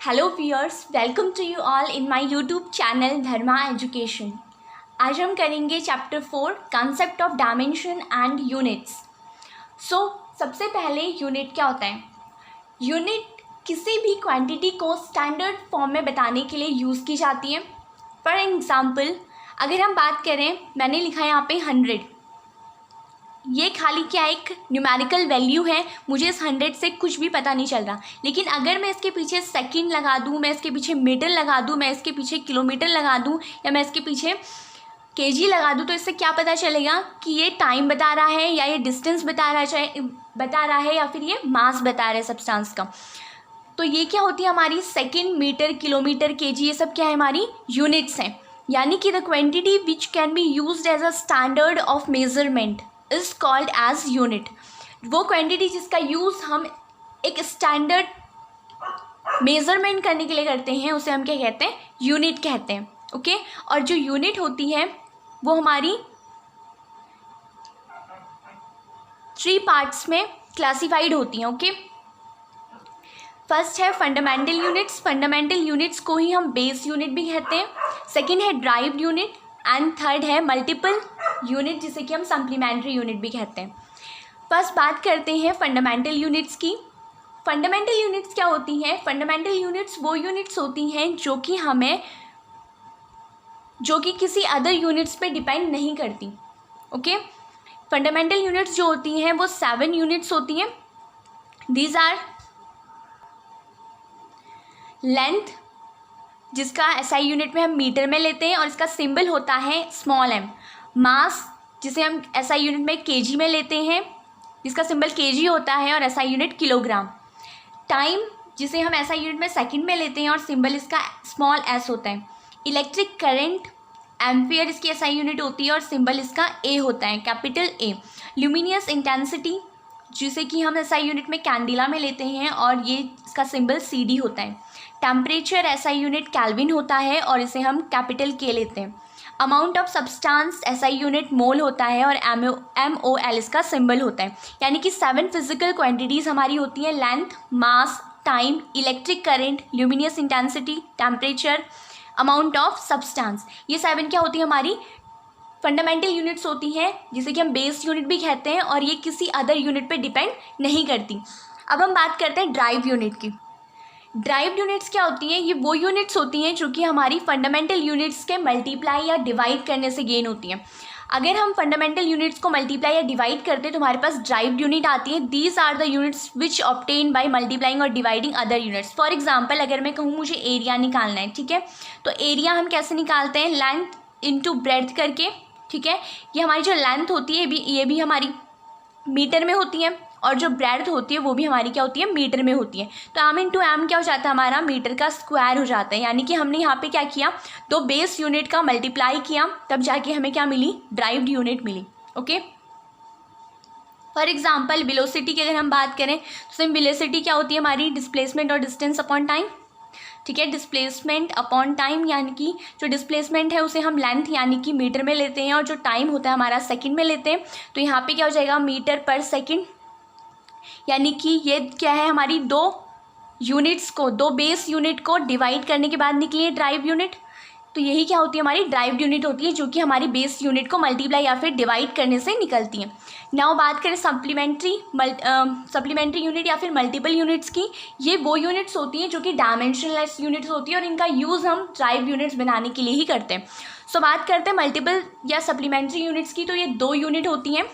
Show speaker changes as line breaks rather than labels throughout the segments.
Hello viewers, welcome to you all in my YouTube channel Dharma education. आज हम करेंगे chapter 4 concept of dimension and units. सबसे पहले unit क्या होता है। यूनिट किसी भी क्वांटिटी को स्टैंडर्ड फॉर्म में बताने के लिए यूज़ की जाती है। फॉर एग्जांपल अगर हम बात करें, मैंने लिखा है यहाँ पे 100। ये खाली क्या एक न्यूमेरिकल वैल्यू है, मुझे इस 100 से कुछ भी पता नहीं चल रहा। लेकिन अगर मैं इसके पीछे सेकंड लगा दूँ, मैं इसके पीछे मीटर लगा दूँ, मैं इसके पीछे किलोमीटर लगा दूँ, या मैं इसके पीछे केजी लगा दूँ, तो इससे क्या पता चलेगा कि ये टाइम बता रहा है, या ये डिस्टेंस बता रहा है, या फिर ये मास बता रहा है सब्सटेंस का। तो ये क्या होती है हमारी सेकेंड, मीटर, किलोमीटर, केजी, ये सब क्या है हमारी यूनिट्स हैं। यानी कि the quantity which can be used as a standard of measurement is called as unit. वो क्वांटिटी जिसका यूज़ हम एक स्टैंडर्ड मेजरमेंट करने के लिए करते हैं, उसे हम क्या कहते हैं, यूनिट कहते हैं। ओके, और जो यूनिट होती है वो हमारी 3 पार्ट्स में क्लासिफाइड होती हैं। ओके, फर्स्ट है फंडामेंटल यूनिट्स। फंडामेंटल यूनिट्स को ही हम बेस यूनिट भी कहते हैं। सेकेंड है ड्राइव्ड यूनिट एंड थर्ड है मल्टीपल यूनिट, जिसे कि हम सप्लीमेंट्री यूनिट भी कहते हैं। फर्स्ट बात करते हैं फंडामेंटल यूनिट्स की। फंडामेंटल यूनिट्स क्या होती हैं। फंडामेंटल यूनिट्स वो यूनिट्स होती हैं जो कि किसी अदर यूनिट्स पे डिपेंड नहीं करती। ओके, फंडामेंटल यूनिट्स जो होती हैं वो 7 यूनिट्स होती हैं। दीज आर लेंथ, जिसका एसआई यूनिट में हम मीटर में लेते हैं और इसका सिंबल होता है स्मॉल m। मास, जिसे हम एसआई यूनिट में केजी में लेते हैं, जिसका सिंबल केजी होता है और एसआई यूनिट किलोग्राम। टाइम, जिसे हम एसआई यूनिट में सेकंड में लेते हैं और सिंबल इसका स्मॉल s होता है। इलेक्ट्रिक करंट, एम्पियर इसकी एसआई यूनिट होती है और सिंबल इसका A होता है, कैपिटल A। ल्यूमिनियस इंटेंसिटी, जिसे कि हम एसआई यूनिट में कैंडिला में लेते हैं और ये इसका सिंबल CD होता है। टेम्परेचर एसआई यूनिट केल्विन होता है और इसे हम कैपिटल K लेते हैं। Amount of substance SI unit mole होता है और MOL इसका सिंबल होता है। यानी कि 7 फिजिकल क्वांटिटीज़ हमारी होती हैं, length, mass, time, electric current, luminous intensity, temperature, amount of substance. ये 7 क्या होती है हमारी फंडामेंटल यूनिट्स होती हैं, जिसे कि हम बेस यूनिट भी कहते हैं, और ये किसी अदर यूनिट पे डिपेंड नहीं करती। अब हम बात करते हैं ड्राइव यूनिट की। ड्राइव्ड यूनिट्स क्या होती हैं। ये वो यूनिट्स होती हैं जो कि हमारी फंडामेंटल यूनिट्स के मल्टीप्लाई या डिवाइड करने से गेन होती हैं। अगर हम फंडामेंटल यूनिट्स को मल्टीप्लाई या डिवाइड करते हैं तो हमारे पास ड्राइव्ड यूनिट आती है। These are the units which obtain by multiplying और dividing other units. For example अगर मैं कहूँ मुझे एरिया निकालना है, ठीक है, तो एरिया हम कैसे निकालते हैं, लेंथ इंटू ब्रेड्थ करके। ठीक है, ये हमारी जो लेंथ होती है ये भी हमारी मीटर में होती है, और जो ब्रेड्थ होती है वो भी हमारी क्या होती है, मीटर में होती है। तो m इंटू एम क्या हो जाता है, हमारा मीटर का स्क्वायर हो जाता है। यानी कि हमने यहाँ पे क्या किया, 2 बेस यूनिट का मल्टीप्लाई किया, तब जाके हमें क्या मिली, ड्राइव्ड यूनिट मिली। ओके, फॉर एग्जांपल वेलोसिटी की अगर हम बात करें तो सेम वेलोसिटी क्या होती है हमारी, डिस्प्लेसमेंट और डिस्टेंस अपॉन टाइम। ठीक है, डिस्प्लेसमेंट अपॉन टाइम, यानी कि जो डिस्प्लेसमेंट है उसे हम लेंथ यानी कि मीटर में लेते हैं, और जो टाइम होता है हमारा सेकेंड में लेते हैं। तो यहाँ पे क्या हो जाएगा, मीटर पर सेकेंड। यानी कि ये क्या है, हमारी 2 यूनिट्स को, 2 बेस यूनिट को डिवाइड करने के बाद निकली है ड्राइव यूनिट। तो यही क्या होती है, हमारी ड्राइव्ड यूनिट होती है, जो कि हमारी बेस यूनिट को मल्टीप्लाई या फिर डिवाइड करने से निकलती हैं। नाउ बात करें सप्लीमेंट्री यूनिट या फिर मल्टीपल यूनिट्स की। ये वो यूनिट्स होती हैं जो कि डायमेंशनलेस यूनिट्स होती है, और इनका यूज़ हम ड्राइव यूनिट्स बनाने के लिए ही करते हैं। सो बात करते हैं मल्टीपल या सप्लीमेंट्री यूनिट्स की। तो ये 2 यूनिट होती हैं,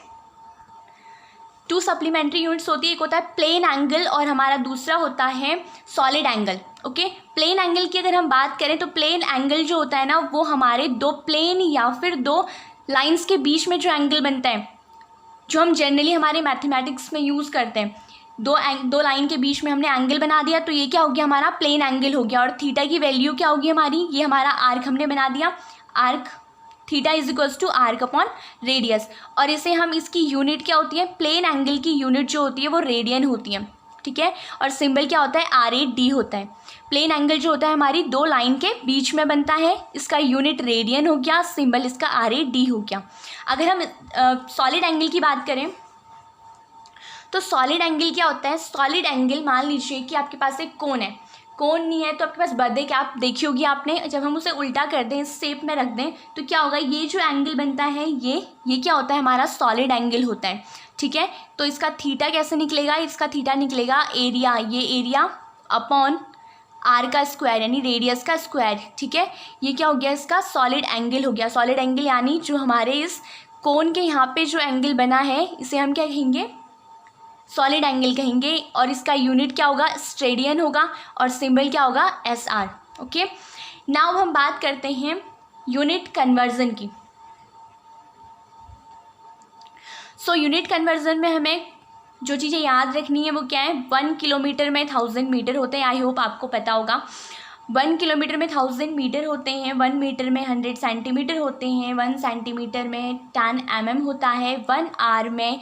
2 सप्लीमेंट्री यूनिट्स होती है। एक होता है प्लेन एंगल और हमारा दूसरा होता है solid angle. Okay, plane angle की अगर हम बात करें तो प्लेन एंगल जो होता है ना, वो हमारे 2 प्लेन या फिर 2 लाइंस के बीच में जो एंगल बनता है, जो हम जनरली हमारे मैथमेटिक्स में यूज़ करते हैं। 2 लाइन के बीच में हमने एंगल बना दिया, तो ये क्या हो गया, हमारा प्लेन एंगल हो गया। और थीटा की वैल्यू क्या होगी हमारी, ये हमारा आर्क हमने बना दिया, arc theta is equals to arc upon radius. और इसे हम, इसकी यूनिट क्या होती है, प्लेन एंगल की यूनिट जो होती है वो रेडियन होती है। ठीक है, और सिंबल क्या होता है, RAD होता है। प्लेन एंगल जो होता है हमारी 2 लाइन के बीच में बनता है, इसका यूनिट रेडियन हो गया, सिंबल इसका RAD हो गया। अगर हम सॉलिड एंगल की बात करें तो सॉलिड एंगल क्या होता है, सॉलिड एंगल मान लीजिए कि आपके पास एक कोन है, कोन नहीं है तो आपके पास बर्थडे कैप देखी होगी आपने, जब हम उसे उल्टा कर दें, इस शेप में रख दें, तो क्या होगा, ये जो एंगल बनता है ये क्या होता है, हमारा सॉलिड एंगल होता है, ठीक है। तो इसका थीटा कैसे निकलेगा, इसका थीटा निकलेगा एरिया, ये एरिया अपॉन आर का स्क्वायर यानी रेडियस का स्क्वायर, ठीक है। ये क्या हो गया, इसका सॉलिड एंगल हो गया। सॉलिड एंगल यानी जो हमारे इस कोन के यहाँ पे जो एंगल बना है इसे हम क्या कहेंगे, सॉलिड एंगल कहेंगे, और इसका यूनिट क्या होगा, स्टेडियन होगा, और सिंबल क्या होगा, एस आर। ओके, नाउ हम बात करते हैं यूनिट कन्वर्जन की। सो यूनिट कन्वर्जन में हमें जो चीज़ें याद रखनी है वो क्या है, 1 किलोमीटर में 1000 मीटर होते हैं। आई होप आपको पता होगा 1 किलोमीटर में 1000 मीटर होते हैं, 1 मीटर में 100 सेंटीमीटर होते हैं, 1 सेंटीमीटर में 10 mm होता है, 1 आवर में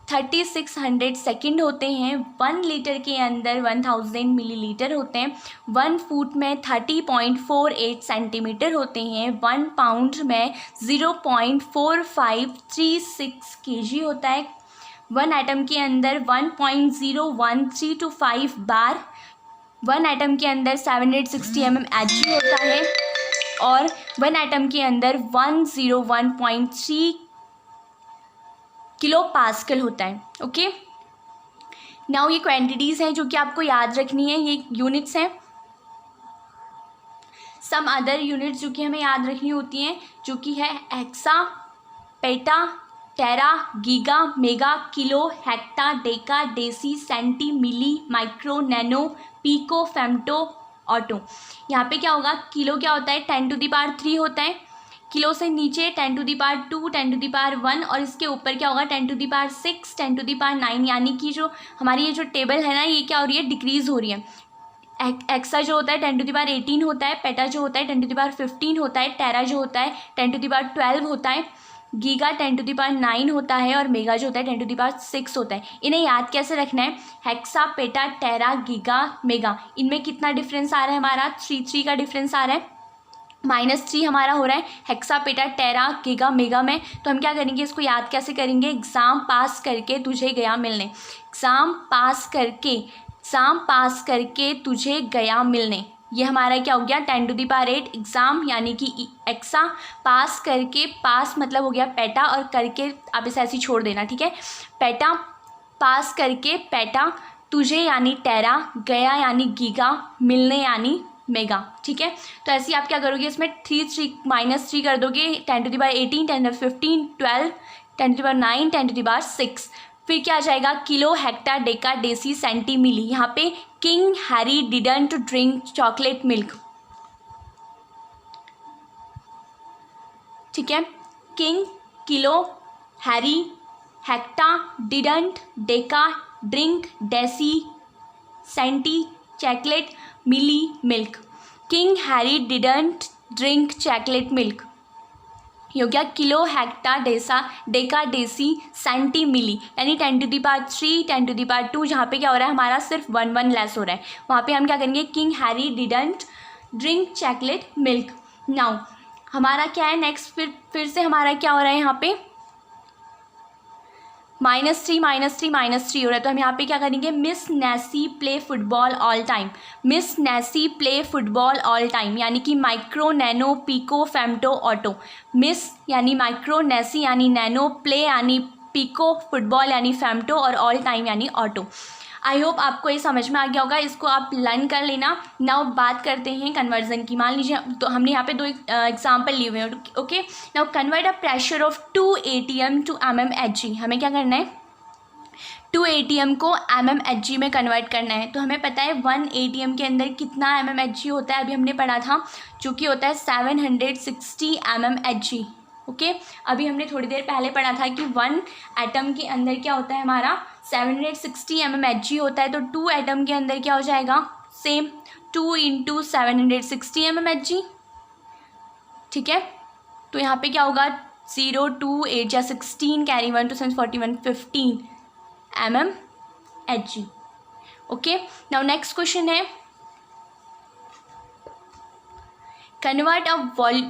3600 सेकंड होते हैं, 1 लीटर के अंदर 1000 मिलीलीटर होते हैं, 1 फुट में 30.48 सेंटीमीटर होते हैं, 1 पाउंड में 0.4536 kg होता है, 1 एटम के अंदर 1.0132 बार, 1 एटम के अंदर 760 Hg होता है, और 1 एटम के अंदर 101.3 किलो पास्कल होता है। ओके, नाउ ये क्वांटिटीज़ हैं जो कि आपको याद रखनी है, ये यूनिट्स हैं। सम अदर यूनिट्स जो कि हमें याद रखनी होती हैं, जो कि है hexa, peta, tera, giga, mega, kilo, hecto, deca, deci, centi, milli, micro, nano, pico, femto, atto. यहाँ पे क्या होगा, किलो क्या होता है, 10⁻³ होता है, किलो से नीचे 10⁻², 10⁻1, और इसके ऊपर क्या होगा 10⁻6, 10⁻9, यानी कि जो हमारी ये जो टेबल है ना, ये क्या हो रही है, डिक्रीज़ हो रही है। एक्सा जो होता है 10⁻18 होता है, पेटा जो होता है 10⁻15 होता है, टेरा जो होता है 10⁻12 होता है, गीगा 10⁻9 होता है, और मेगा जो होता है 10⁻6 होता है। इन्हें याद कैसे रखना है, hexa, peta, tera, giga, mega, इनमें कितना डिफरेंस आ रहा है हमारा, 3 का डिफरेंस आ रहा है, -3 हमारा हो रहा है hexa, peta, tera, giga, mega में। तो हम क्या करेंगे, इसको याद कैसे करेंगे, एग्ज़ाम पास करके तुझे गया मिलने, एग्ज़ाम पास करके तुझे गया मिलने, ये हमारा क्या हो गया 10⁸ एग्ज़ाम, यानी कि एक्सा, पास करके, पास मतलब हो गया पेटा, और करके आप इसे ऐसे ही छोड़ देना, ठीक है। पेटा, पास करके पेटा, तुझे यानी टेरा, गया यानी गीगा, मिलने यानी मेगा, ठीक है। तो ऐसे ही आप क्या करोगे, इसमें -3 कर दोगे, 10⁻18, 10⁻15, 12, 10⁻9, 10⁻6, फिर क्या आ जाएगा, kilo, hecto, deca, deci, centi, milli. यहाँ पे king Harry didn't drink chocolate milk, ठीक है। King, kilo, Harry, hecto, didn't, deca, drink, deci, centi, chocolate, milli, milk. King Harry didn't drink chocolate milk, ये हो गया kilo, hecto, deca, deci, centi, milli, यानी 10⁻3, 10⁻2, जहाँ पे क्या हो रहा है हमारा सिर्फ 1 लेस हो रहा है, वहाँ पे हम क्या करेंगे, king Harry didn't drink chocolate milk. Now हमारा क्या है नेक्स्ट, फिर से हमारा क्या हो रहा है यहाँ पे -3 हो रहा है, तो हम यहाँ पे क्या करेंगे, Miss Nancy play football all time, Miss Nancy play football all time, यानी कि micro, nano, pico, femto, atto. Miss यानी माइक्रो, नैसी यानी नैनो, प्ले यानी पीको, फुटबॉल यानी फेम्टो, और ऑल टाइम यानी ऑटो। आई होप आपको ये समझ में आ गया होगा, इसको आप लर्न कर लेना। नाउ बात करते हैं कन्वर्जन की। मान लीजिए तो हमने यहाँ पे 2 एग्जाम्पल लिए हुए हैं, okay. Now convert a pressure of 2 ATM to mmHg। हमें क्या करना है, 2 ATM को mmHg में कन्वर्ट करना है। तो हमें पता है 1 ATM के अंदर कितना mmHg होता है, अभी हमने पढ़ा था, जो कि होता है 760 mmHg, ओके। अभी हमने थोड़ी देर पहले पढ़ा था कि 1 एटम के अंदर क्या होता है हमारा 760 mmHg होता है, तो 2 एटम के अंदर क्या हो जाएगा, सेम 2 × 760 mmHg, ठीक है। तो यहाँ पे क्या होगा 0, 2, 8 या 16, carry 1 2 7 41, 15 mmHg, okay. Now next question है, convert a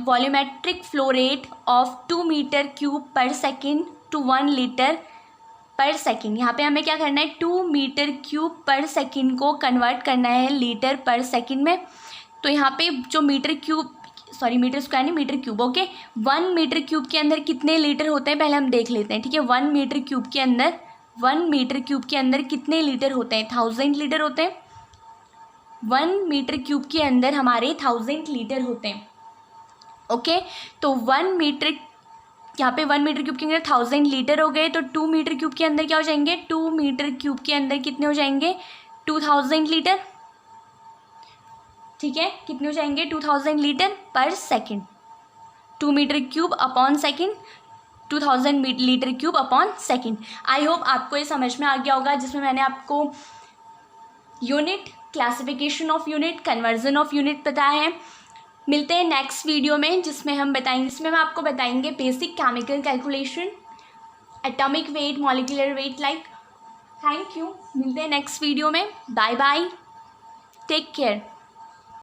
volumetric flow rate of 2 m³ per second to 1 liter पर सेकेंड। यहाँ पे हमें क्या करना है, 2 मीटर क्यूब पर सेकेंड को कन्वर्ट करना है लीटर पर सेकेंड में। तो यहाँ पे जो metre cube, sorry metre square नहीं, metre cube, okay. 1 metre cube के अंदर कितने लीटर होते हैं पहले हम देख लेते हैं, ठीक है। 1 मीटर क्यूब के अंदर कितने लीटर होते हैं, 1000 लीटर होते हैं। 1 मीटर क्यूब के अंदर हमारे 1000 लीटर होते हैं, ओके। तो 1 मीटर, यहाँ पे 1 मीटर क्यूब के अंदर 1000 लीटर हो गए, तो 2 मीटर क्यूब के अंदर क्या हो जाएंगे, 2 मीटर क्यूब के अंदर कितने हो जाएंगे, 2000 लीटर, ठीक है। कितने हो जाएंगे, 2000 litre per second. 2 metre cube upon second, 2000 litre cube upon second. I hope आपको ये समझ में आ गया होगा, जिसमें मैंने आपको unit, classification of unit, conversion of unit बताया है। मिलते हैं नेक्स्ट वीडियो में, जिसमें हम आपको बताएंगे basic chemical calculation, atomic weight, molecular weight, like. Thank you. मिलते हैं नेक्स्ट वीडियो में। Bye bye, take care.